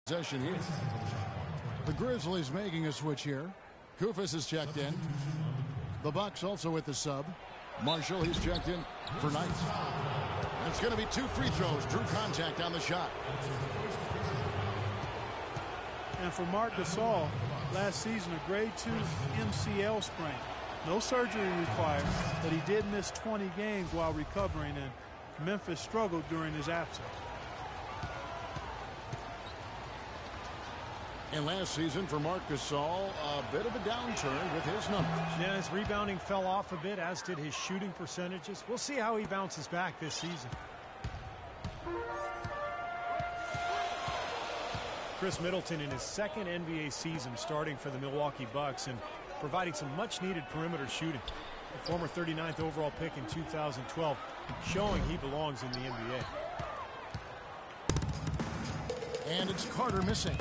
possession here. The Grizzlies making a switch here. Kufis is checked in. The Bucks also with the sub. Marshall, he's checked in for Knight. It's going to be 2 free throws. Drew contact on the shot. And for Marc Gasol, last season a grade 2 MCL sprain. No surgery required, but he did miss 20 games while recovering, and Memphis struggled during his absence. And last season for Marc Gasol, a bit of a downturn with his numbers. Yeah, his rebounding fell off a bit, as did his shooting percentages. We'll see how he bounces back this season. Chris Middleton in his second NBA season starting for the Milwaukee Bucks and providing some much-needed perimeter shooting. The former 39th overall pick in 2012, showing he belongs in the NBA. And it's Carter missing.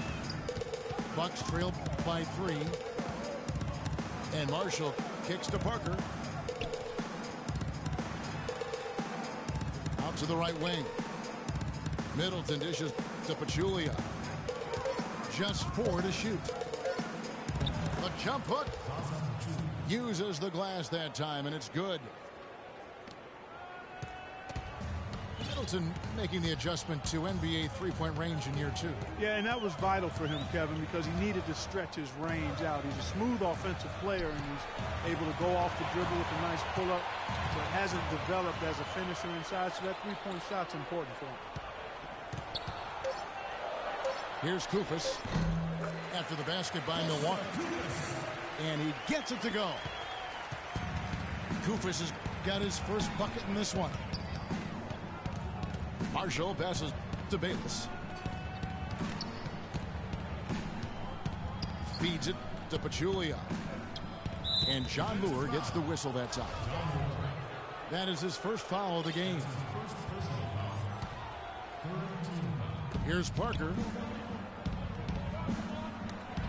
Bucks trail by 3. And Marshall kicks to Parker. Out to the right wing. Middleton dishes to Pachulia. Just 4 to shoot. The jump hook. Uses the glass that time, and it's good. Middleton making the adjustment to NBA three-point range in year 2. Yeah, and that was vital for him, Kevin, because he needed to stretch his range out. He's a smooth offensive player, and he's able to go off the dribble with a nice pull-up, but hasn't developed as a finisher inside, so that three-point shot's important for him. Here's Kufis after the basket by Milwaukee. And he gets it to go. Kufis has got his first bucket in this one. Marshall passes to Bayless. Feeds it to Pachulia. And John Moore gets the whistle that time. That is his first foul of the game. Here's Parker.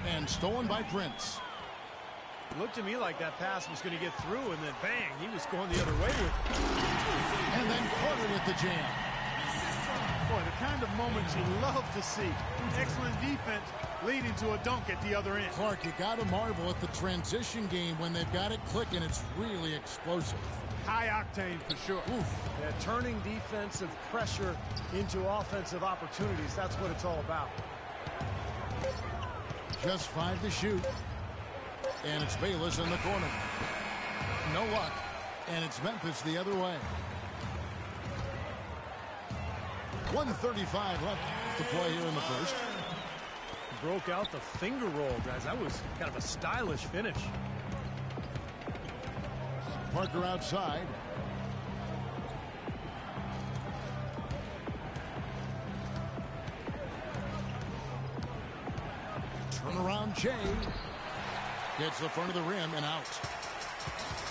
And stolen by Prince. It looked to me like that pass was going to get through, and then bang, he was going the other way with it. And then Carter with the jam. Boy, the kind of moments you love to see. Excellent defense leading to a dunk at the other end. Clark, you got to marvel at the transition game when they've got it clicking. It's really explosive. High octane for sure. Oof. Yeah, turning defensive pressure into offensive opportunities. That's what it's all about. Just 5 to shoot. And it's Bayless in the corner. No luck. And it's Memphis the other way. 1:35 left to play here in the first. Broke out the finger roll, guys. That was kind of a stylish finish. Parker outside. Turnaround Jay. Gets the front of the rim and out.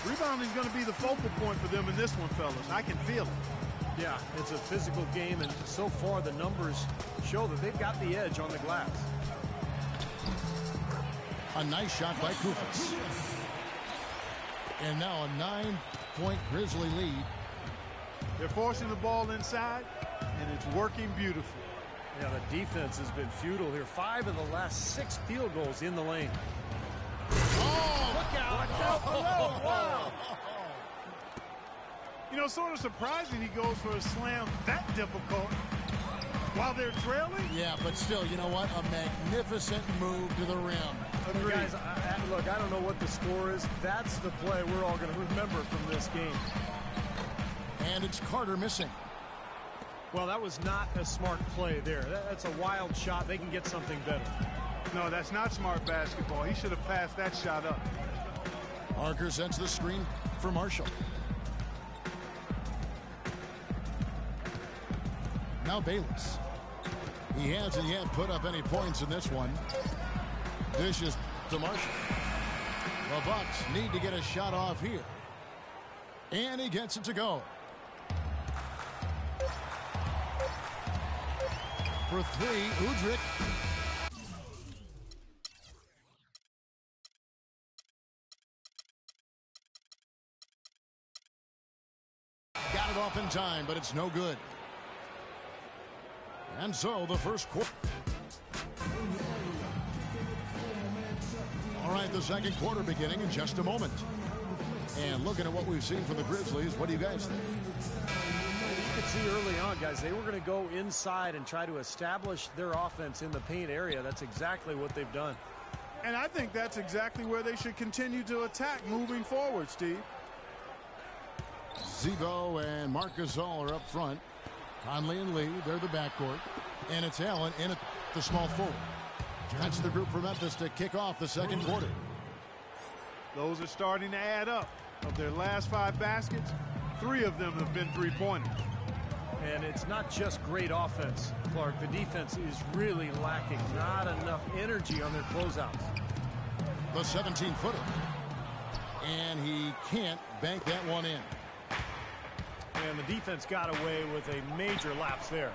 Rebounding is going to be the focal point for them in this one, fellas. I can feel it. Yeah, it's a physical game, and so far the numbers show that they've got the edge on the glass. A nice shot by Kufis. And now a 9-point Grizzly lead. They're forcing the ball inside, and it's working beautifully. Yeah, the defense has been futile here. 5 of the last 6 field goals in the lane. Oh, look out! Watch out below! Wow. You know, sort of surprising he goes for a slam that difficult while they're trailing. Yeah, but still, you know what? A magnificent move to the rim. Agreed. Guys, look, I don't know what the score is. That's the play we're all going to remember from this game. And it's Carter missing. Well, that was not a smart play there. That's a wild shot. They can get something better. No, that's not smart basketball. He should have passed that shot up. Parker sends the screen for Marshall. Now Bayless. He hasn't yet put up any points in this one. Dishes to Marshall. The Bucks need to get a shot off here. And he gets it to go. For 3, Udrich. Got it off in time, but it's no good. And so the first quarter. right, the second quarter beginning in just a moment. And looking at what we've seen from the Grizzlies, what do you guys think? You could see early on, guys, they were going to go inside and try to establish their offense in the paint area. That's exactly what they've done. And I think that's exactly where they should continue to attack moving forward, Steve. Zebo and Marc Gasol are up front. Conley and Lee, they're the backcourt. And it's Allen in at the small forward. That's the group for Memphis to kick off the second quarter. Those are starting to add up. Of their last 5 baskets, 3 of them have been three-pointers. And it's not just great offense, Clark. The defense is really lacking. Not enough energy on their closeouts. The 17-footer. And he can't bank that one in. And the defense got away with a major lapse there.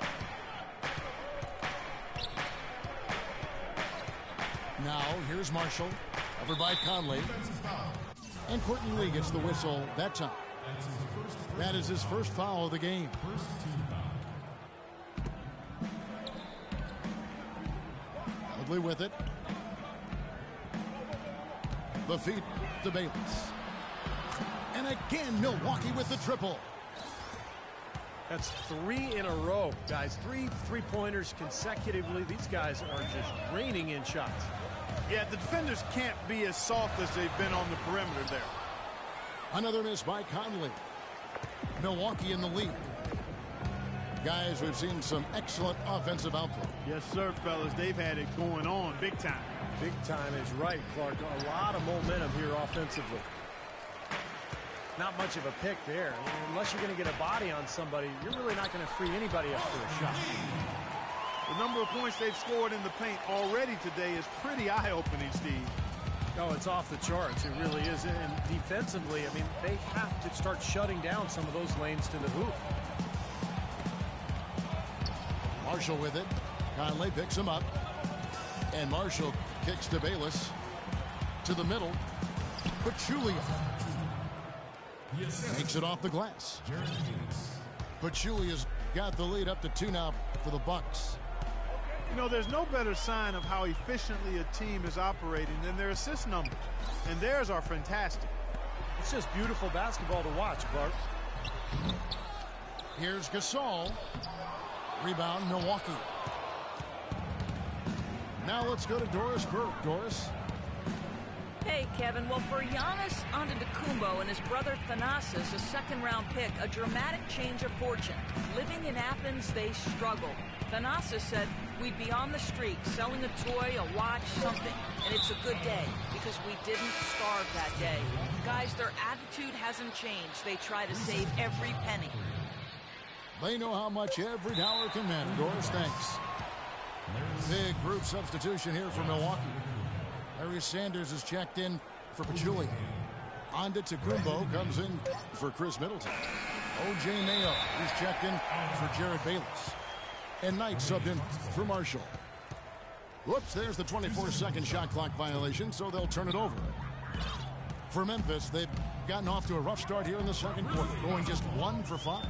Now, here's Marshall. Covered by Conley. And Courtney Lee gets the whistle that time. That is his first foul of the game. Woodley with it. The feed to Bayless. And again, Milwaukee with the triple. That's 3 in a row, guys. 3 three-pointers consecutively. These guys are just raining in shots. Yeah, the defenders can't be as soft as they've been on the perimeter there. Another miss by Conley. Milwaukee in the lead. Guys, we've seen some excellent offensive output. Yes, sir, fellas. They've had it going on big time. Big time is right, Clark. A lot of momentum here offensively. Not much of a pick there. Unless you're going to get a body on somebody, you're really not going to free anybody up for a shot. The number of points they've scored in the paint already today is pretty eye-opening, Steve. Oh, it's off the charts. It really is. And defensively, I mean, they have to start shutting down some of those lanes to the hoop. Marshall with it. Conley picks him up. And Marshall kicks to Bayless. To the middle. Pachulia makes it off the glass. Pachulia's got the lead up to 2 now for the Bucks. You know, there's no better sign of how efficiently a team is operating than their assist numbers. And theirs are fantastic. It's just beautiful basketball to watch, Clark. Here's Gasol. Rebound, Milwaukee. Now let's go to Doris Burke. Doris. Hey, Kevin. Well, for Giannis Antetokounmpo and his brother Thanasis, a second-round pick, a dramatic change of fortune. Living in Athens, they struggle. Thanasis said, we'd be on the street selling a toy, a watch, something. And it's a good day because we didn't starve that day. Guys, their attitude hasn't changed. They try to save every penny. They know how much every dollar can matter. Doris, thanks. Big group substitution here for Milwaukee. Larry Sanders is checked in for Pachulia. Antetokounmpo comes in for Chris Middleton. O.J. Mayo is checked in for Jared Bayless. And Knight subbed in for Marshall. Whoops, there's the 24-second shot clock violation, so they'll turn it over. For Memphis, they've gotten off to a rough start here in the second quarter, going just 1 for 5.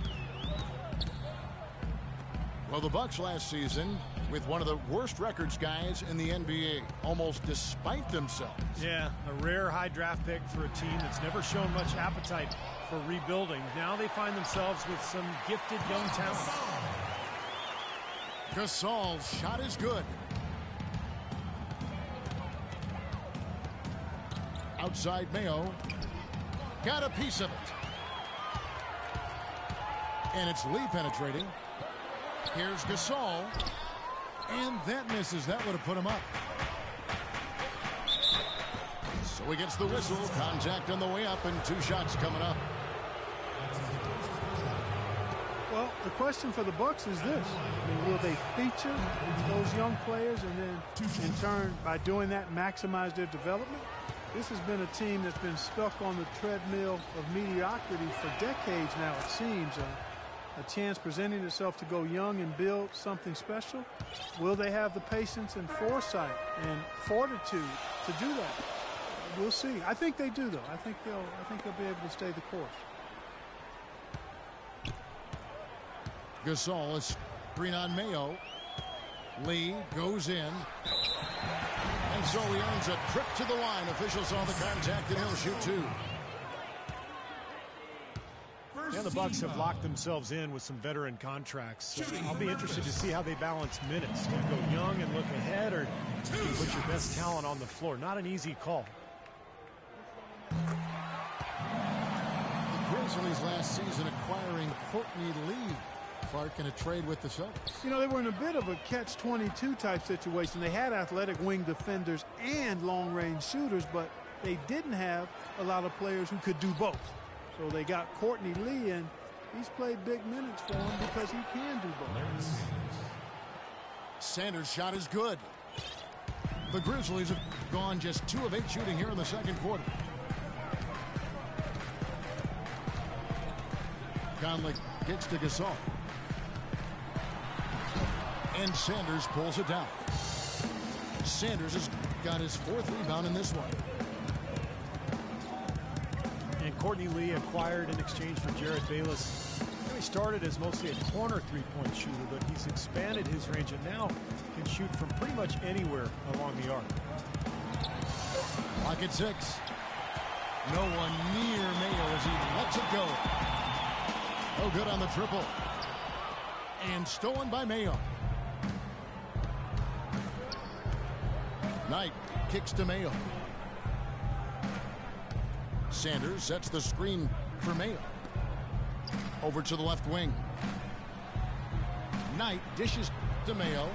Well, the Bucks last season with one of the worst records, guys, in the NBA, almost despite themselves. Yeah, a rare high draft pick for a team that's never shown much appetite for rebuilding. Now they find themselves with some gifted young talent. Gasol's shot is good. Outside Mayo. Got a piece of it. And it's Lee penetrating. Here's Gasol. And that misses. That would have put him up. So he gets the whistle. Contact on the way up and 2 shots coming up. Well, the question for the Bucks is this. I mean, will they feature those young players and then, in turn, by doing that, maximize their development? This has been a team that's been stuck on the treadmill of mediocrity for decades now, it seems. A chance presenting itself to go young and build something special. Will they have the patience and foresight and fortitude to do that? We'll see. I think they do, though. I think they'll be able to stay the course. Gasol is screen on Mayo. Lee goes in. And And so he earns a trip to the line. Officials saw the contact, and he'll shoot two. And the Bucks have locked themselves in with some veteran contracts. So I'll be interested to see how they balance minutes. Do you go young and look ahead, or do you put your best talent on the floor? Not an easy call. The Grizzlies last season acquiring Courtney Lee. Clark in a trade with the Celtics. You know, they were in a bit of a catch-22 type situation. They had athletic wing defenders and long-range shooters, but they didn't have a lot of players who could do both. So they got Courtney Lee, and he's played big minutes for him because he can do both. Sanders' shot is good. The Grizzlies have gone just 2 of 8 shooting here in the second quarter. Conley gets to Gasol. And Sanders pulls it down. Sanders has got his 4th rebound in this one. And Courtney Lee acquired in exchange for Jared Bayless. He started as mostly a corner three-point shooter, but he's expanded his range and now can shoot from pretty much anywhere along the arc. Lock at 6. No one near Mayo as he lets it go. No good on the triple. And stolen by Mayo. Knight kicks to Mayo. Sanders sets the screen for Mayo. Over to the left wing. Knight dishes to Mayo.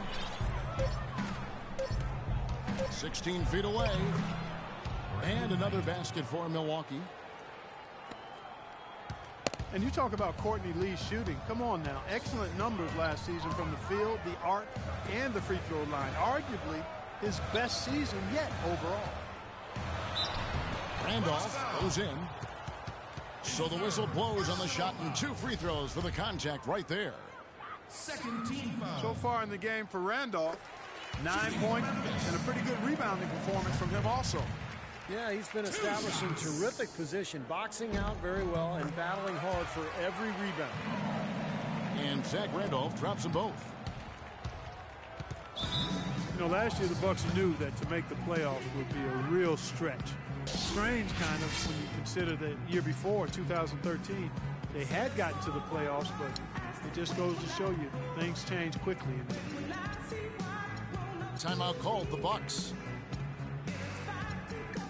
16 feet away. And another basket for Milwaukee. And you talk about Courtney Lee's shooting. Come on now. Excellent numbers last season from the field, the arc, and the free throw line. Arguably his best season yet overall. Randolph goes in. So the whistle blows on the shot and 2 free throws for the contact right there. Second team foul. So far in the game for Randolph, 9 points and a pretty good rebounding performance from him also. Yeah, he's been establishing terrific position, boxing out very well and battling hard for every rebound. And Zach Randolph drops them both. You know, last year the Bucks knew that to make the playoffs would be a real stretch. Strange kind of when you consider the year before, 2013, they had gotten to the playoffs, but it just goes to show you things change quickly. Timeout called, the Bucks.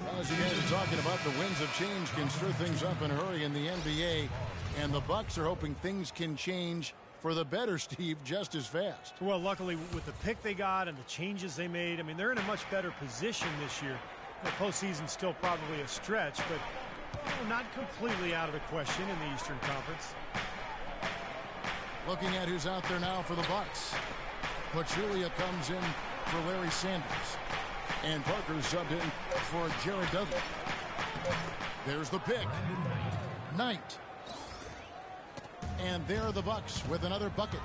Well, as you guys are talking about, the winds of change can stir things up in a hurry in the NBA, and the Bucks are hoping things can change for the better, Steve, just as fast. Well, luckily, with the pick they got and the changes they made, I mean, they're in a much better position this year. The postseason's still probably a stretch, but not completely out of the question in the Eastern Conference. Looking at who's out there now for the Bucks. Pachulia comes in for Larry Sanders. And Parker subbed in for Jared Dudley. There's the pick. Knight. And there are the Bucks with another bucket.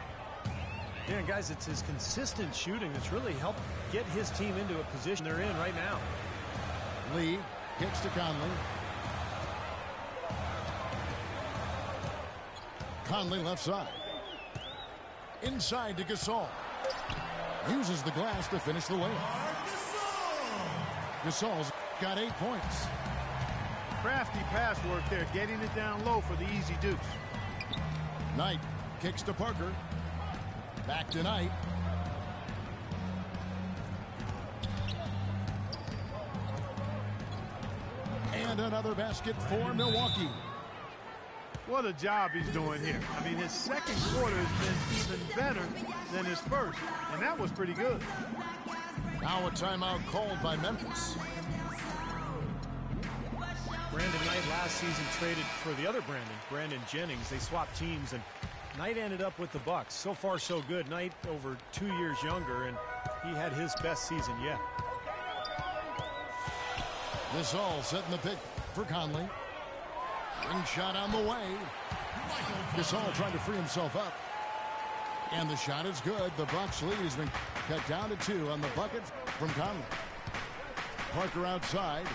Yeah, guys, it's his consistent shooting that's really helped get his team into a position they're in right now. Lee kicks to Conley. Conley left side. Inside to Gasol. Uses the glass to finish the layup. Gasol's got 8 points. Crafty pass work there, getting it down low for the easy deuce. Knight kicks to Parker. Back to Knight. And another basket for Milwaukee. What a job he's doing here. I mean, his second quarter has been even better than his first, and that was pretty good. Now a timeout called by Memphis. Brandon Knight last season traded for the other Brandon Jennings. They swapped teams, and Knight ended up with the Bucks. So far, so good. Knight over 2 years younger, and he had his best season yet. This all setting the pick for Conley. Ring shot on the way. Gasol trying to free himself up. And the shot is good. The Bucks lead has been cut down to 2 on the bucket from Conley. Parker outside.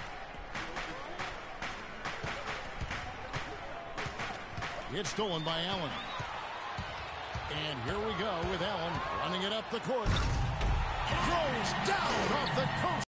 It's stolen by Allen. And here we go with Allen running it up the court. Throws down